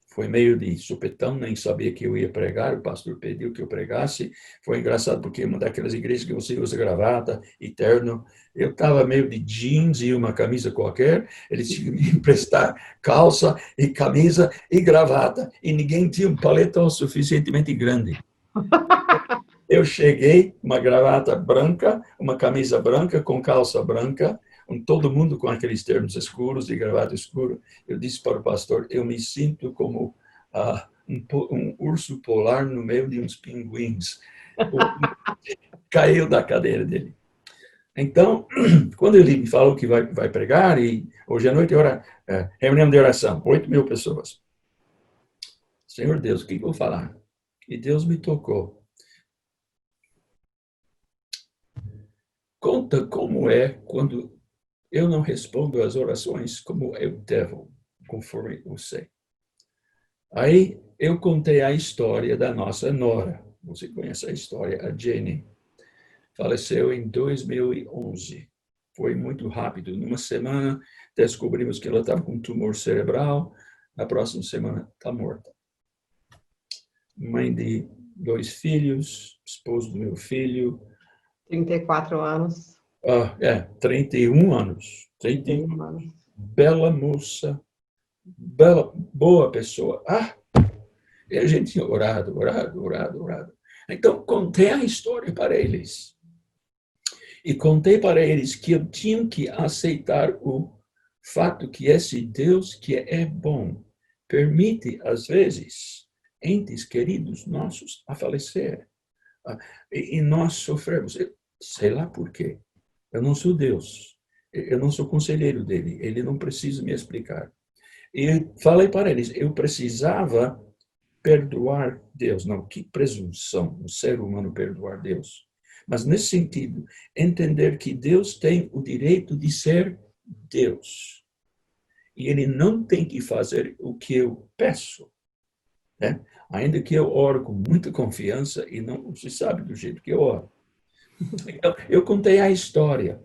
Foi meio de supetão, nem sabia que eu ia pregar, o pastor pediu que eu pregasse. Foi engraçado porque uma daquelas igrejas que você usa gravata e terno, eu estava meio de jeans e uma camisa qualquer, eles tinham que me emprestar calça e camisa e gravata, e ninguém tinha um paletó suficientemente grande. Eu cheguei, uma gravata branca, uma camisa branca com calça branca, todo mundo com aqueles ternos escuros e gravata escura. Eu disse para o pastor, eu me sinto como um urso polar no meio de uns pinguins. Caiu da cadeira dele. Então, quando ele me falou que vai pregar, e hoje à noite reunião de oração, 8.000 pessoas. Senhor Deus, o que eu vou falar? E Deus me tocou. Conta como é quando eu não respondo às orações como eu devo, conforme eu sei. Aí eu contei a história da nossa nora. Você conhece a história, a Jenny. Faleceu em 2011. Foi muito rápido. Numa semana, descobrimos que ela estava com um tumor cerebral. Na próxima semana, está morta. Mãe de 2 filhos, esposo do meu filho. 34 anos. 31 anos. 31 anos. Bela moça, bela, boa pessoa. E a gente tinha orado. Então, contei a história para eles. E contei para eles que eu tinha que aceitar o fato que esse Deus que é bom permite, às vezes, entes queridos nossos a falecer. E nós sofremos. Eu sei lá por quê. Eu não sou Deus. Eu não sou conselheiro dele. Ele não precisa me explicar. E falei para eles, eu precisava perdoar Deus. Não, que presunção, um ser humano perdoar Deus. Mas nesse sentido, entender que Deus tem o direito de ser Deus. E ele não tem que fazer o que eu peço. Né? Ainda que eu oro com muita confiança e não se sabe do jeito que eu oro. Então, eu contei a história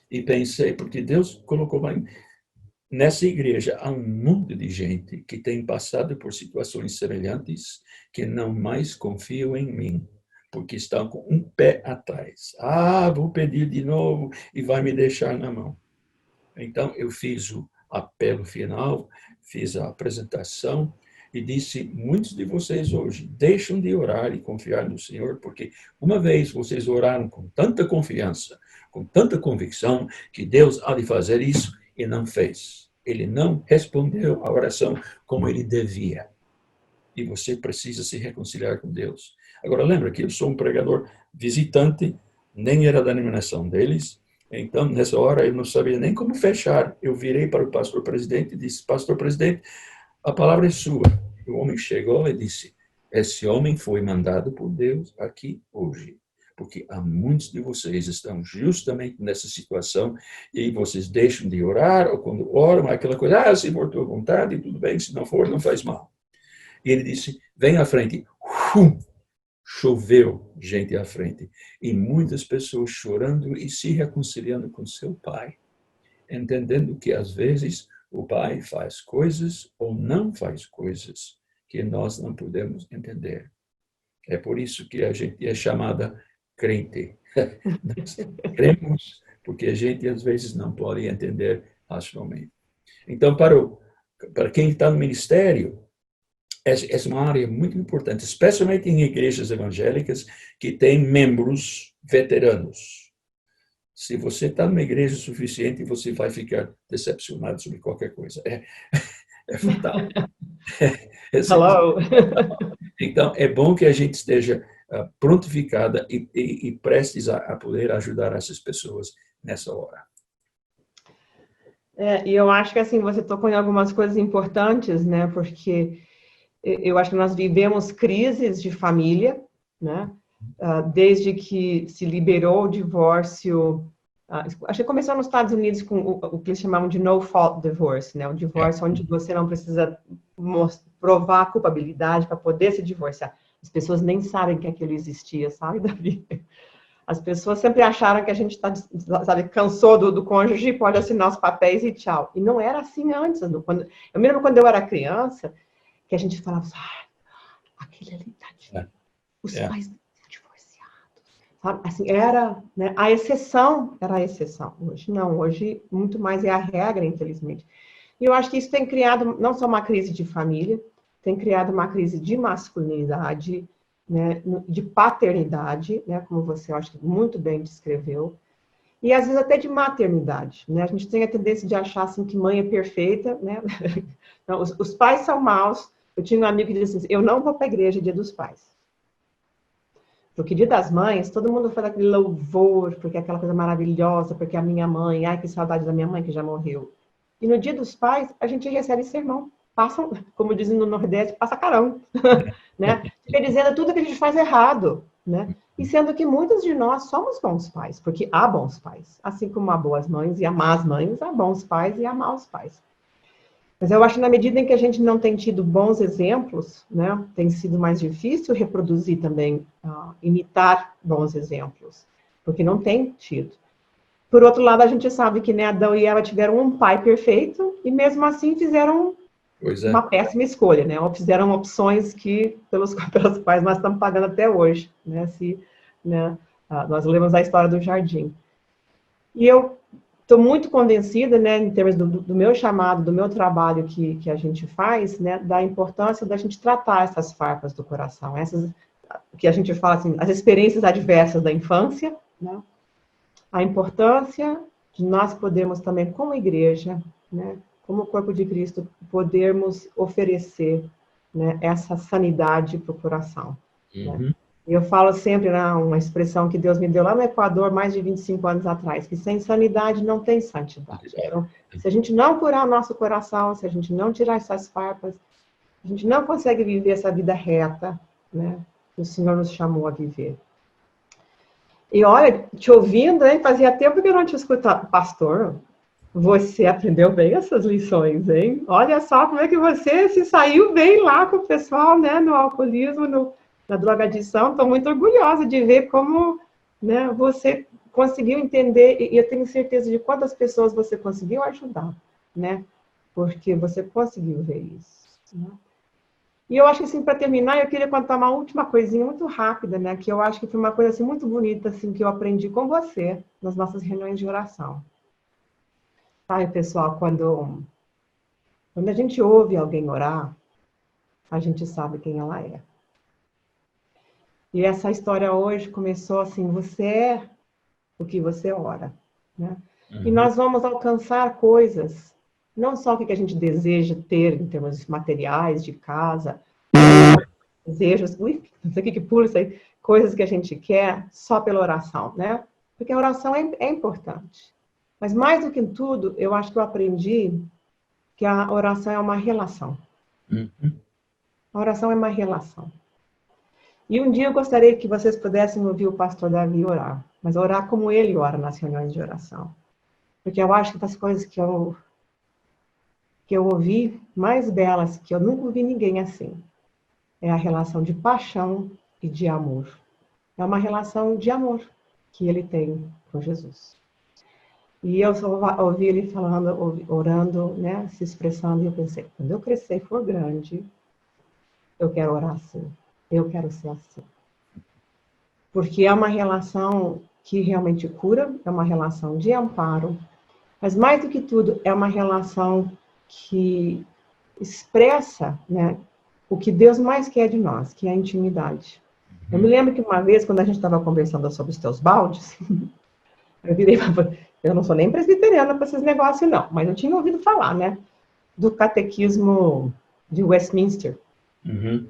e pensei, porque Deus colocou nessa igreja há um monte de gente que tem passado por situações semelhantes que não mais confiam em mim, porque estão com um pé atrás. Vou pedir de novo e vai me deixar na mão. Então, eu fiz o apelo final, fiz a apresentação e disse, muitos de vocês hoje deixam de orar e confiar no Senhor, porque uma vez vocês oraram com tanta confiança, com tanta convicção, que Deus há de fazer isso, e não fez. Ele não respondeu a oração como ele devia. E você precisa se reconciliar com Deus. Agora, lembra que eu sou um pregador visitante, nem era da denominação deles, então, nessa hora, eu não sabia nem como fechar. Eu virei para o pastor presidente e disse, pastor presidente, a palavra é sua. O homem chegou e disse, esse homem foi mandado por Deus aqui hoje, porque há muitos de vocês estão justamente nessa situação e vocês deixam de orar, ou quando oram, aquela coisa, se for tua vontade, tudo bem, se não for, não faz mal. E ele disse, vem à frente. Choveu gente à frente. E muitas pessoas chorando e se reconciliando com seu pai, entendendo que às vezes o pai faz coisas ou não faz coisas que nós não podemos entender. É por isso que a gente é chamada crente. Nós cremos porque a gente às vezes não pode entender racionalmente. Então, para quem está no ministério, é uma área muito importante, especialmente em igrejas evangélicas que têm membros veteranos. Se você está numa igreja suficiente, você vai ficar decepcionado sobre qualquer coisa. É fantástico. Hello. Então, é bom que a gente esteja prontificada e prestes a poder ajudar essas pessoas nessa hora. E eu acho que assim, você tocou em algumas coisas importantes, né? Porque eu acho que nós vivemos crises de família, né? Desde que se liberou o divórcio, acho que começou nos Estados Unidos com o que eles chamavam de no-fault divorce, né? O divórcio onde você não precisa provar a culpabilidade para poder se divorciar. As pessoas nem sabem que aquilo existia, sabe, Davi? As pessoas sempre acharam que a gente sabe, cansou do cônjuge, pode assinar os papéis e tchau. E não era assim antes. Eu me lembro quando eu era criança, que a gente falava, aquele ali, tadinho, os pais não são divorciados. Sabe? Assim, era, né, a exceção era a exceção. Hoje não, hoje muito mais é a regra, infelizmente. E eu acho que isso tem criado não só uma crise de família, tem criado uma crise de masculinidade, né, de paternidade, né, como você, eu acho que muito bem descreveu, e às vezes até de maternidade, né? A gente tem a tendência de achar assim que mãe é perfeita, né? Não, os pais são maus. Eu tinha um amigo que disse assim, eu não vou para a igreja dia dos pais. Porque dia das mães, todo mundo faz aquele louvor, porque é aquela coisa maravilhosa, porque a minha mãe, ai que saudade da minha mãe que já morreu. E no dia dos pais, a gente recebe sermão. Passam, como dizem no Nordeste, passa carão, né? Fica dizendo tudo que a gente faz errado, né? E sendo que muitos de nós somos bons pais, porque há bons pais. Assim como há boas mães e há más mães, há bons pais e há maus pais. Mas eu acho que na medida em que a gente não tem tido bons exemplos, né, tem sido mais difícil reproduzir também, imitar bons exemplos, porque não tem tido. Por outro lado, a gente sabe que, né, Adão e Eva tiveram um pai perfeito e mesmo assim fizeram uma péssima escolha, né? Ou fizeram opções que, pelos quais nós estamos pagando até hoje, né? Nós lemos a história do jardim. E eu estou muito convencida, né, em termos do meu chamado, do meu trabalho que a gente faz, né, da importância da gente tratar essas farpas do coração, essas que a gente fala assim, as experiências adversas da infância, né? A importância de nós podermos também, como igreja, né, como corpo de Cristo, podermos oferecer, né, essa sanidade para o coração. Né? Eu falo sempre, né, uma expressão que Deus me deu lá no Equador, mais de 25 anos atrás, que sem sanidade não tem santidade. Então, se a gente não curar o nosso coração, se a gente não tirar essas farpas, a gente não consegue viver essa vida reta, né, que o Senhor nos chamou a viver. E olha, te ouvindo, hein, fazia tempo que eu não te escutava. Pastor, você aprendeu bem essas lições, hein? Olha só como é que você se saiu bem lá com o pessoal, né, no alcoolismo, na drogadição. Estou muito orgulhosa de ver como, né, você conseguiu entender, e eu tenho certeza de quantas pessoas você conseguiu ajudar, né? Porque você conseguiu ver isso. Né? E eu acho que, assim, para terminar, eu queria contar uma última coisinha muito rápida, né? Que eu acho que foi uma coisa, assim, muito bonita, assim, que eu aprendi com você nas nossas reuniões de oração. Sabe, pessoal, quando a gente ouve alguém orar, a gente sabe quem ela é. E essa história hoje começou assim, você é o que você ora, né? E nós vamos alcançar coisas, não só o que a gente deseja ter em termos materiais, de casa, desejos, não sei o que pula isso aí, coisas que a gente quer só pela oração, né? Porque a oração é importante. Mas mais do que tudo, eu acho que eu aprendi que a oração é uma relação. A oração é uma relação. E um dia eu gostaria que vocês pudessem ouvir o pastor Davi orar, mas orar como ele ora nas reuniões de oração. Porque eu acho que das coisas que eu ouvi, mais belas, que eu nunca ouvi ninguém assim, é a relação de paixão e de amor. É uma relação de amor que ele tem com Jesus. E eu só ouvi ele falando, orando, né, se expressando, e eu pensei, quando eu crescer e for grande, eu quero orar assim. Eu quero ser assim. Porque é uma relação que realmente cura, é uma relação de amparo, mas mais do que tudo, é uma relação que expressa, né, o que Deus mais quer de nós, que é a intimidade. Eu me lembro que uma vez, quando a gente estava conversando sobre os teus baldes, eu virei para... Eu não sou nem presbiteriana para esses negócios, não, mas eu tinha ouvido falar, né? Do catequismo de Westminster. Uhum.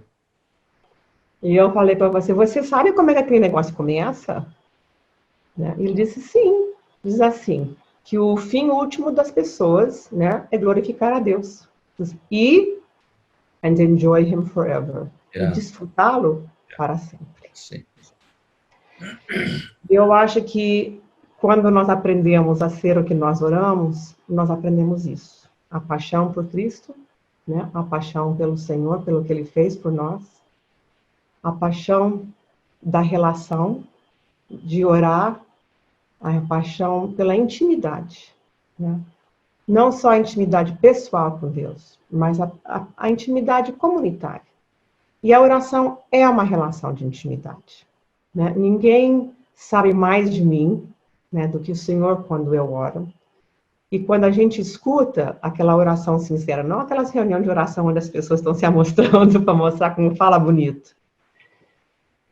E eu falei para você, você sabe como é que aquele negócio começa? Né? Ele disse, sim. Diz assim, que o fim último das pessoas, né, é glorificar a Deus. And enjoy him forever. E desfrutá-lo para sempre. Sim. Eu acho que quando nós aprendemos a ser o que nós oramos, nós aprendemos isso. A paixão por Cristo, né? A paixão pelo Senhor, pelo que Ele fez por nós. A paixão da relação, de orar. A paixão pela intimidade, né? Não só a intimidade pessoal com Deus, mas a intimidade comunitária. E a oração é uma relação de intimidade, né? Ninguém sabe mais de mim, né, do que o Senhor quando eu oro. E quando a gente escuta aquela oração sincera, não aquelas reuniões de oração onde as pessoas estão se amostrando para mostrar como fala bonito,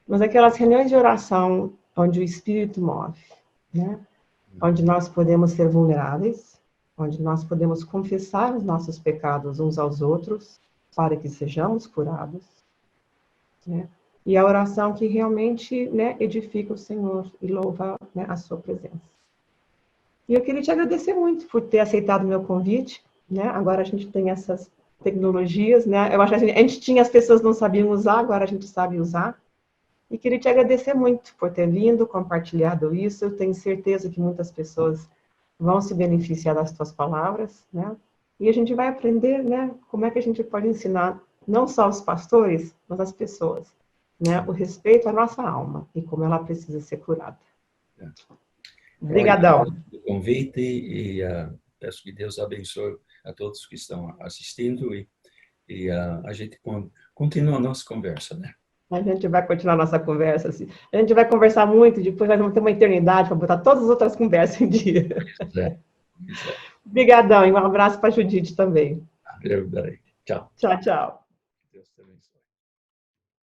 mas aquelas reuniões de oração onde o Espírito move, né? Onde nós podemos ser vulneráveis, onde nós podemos confessar os nossos pecados uns aos outros, para que sejamos curados, né? E a oração que realmente, né, edifica o Senhor e louva, né, a sua presença. E eu queria te agradecer muito por ter aceitado o meu convite, né? Agora a gente tem essas tecnologias, né? Eu acho que a gente tinha, as pessoas não sabiam usar, agora a gente sabe usar. E queria te agradecer muito por ter vindo, compartilhado isso. Eu tenho certeza que muitas pessoas vão se beneficiar das tuas palavras, né? E a gente vai aprender, né, como é que a gente pode ensinar não só os pastores, mas as pessoas, né, o respeito à nossa alma e como ela precisa ser curada. Obrigadão. O convite e peço que Deus abençoe a todos que estão assistindo e a gente continua a nossa conversa, né? A gente vai continuar a nossa conversa. Assim. A gente vai conversar muito, depois nós vamos ter uma eternidade para botar todas as outras conversas em dia. Obrigadão, e um abraço para a Judite também. Eu darei. Tchau. Tchau, tchau. Deus também.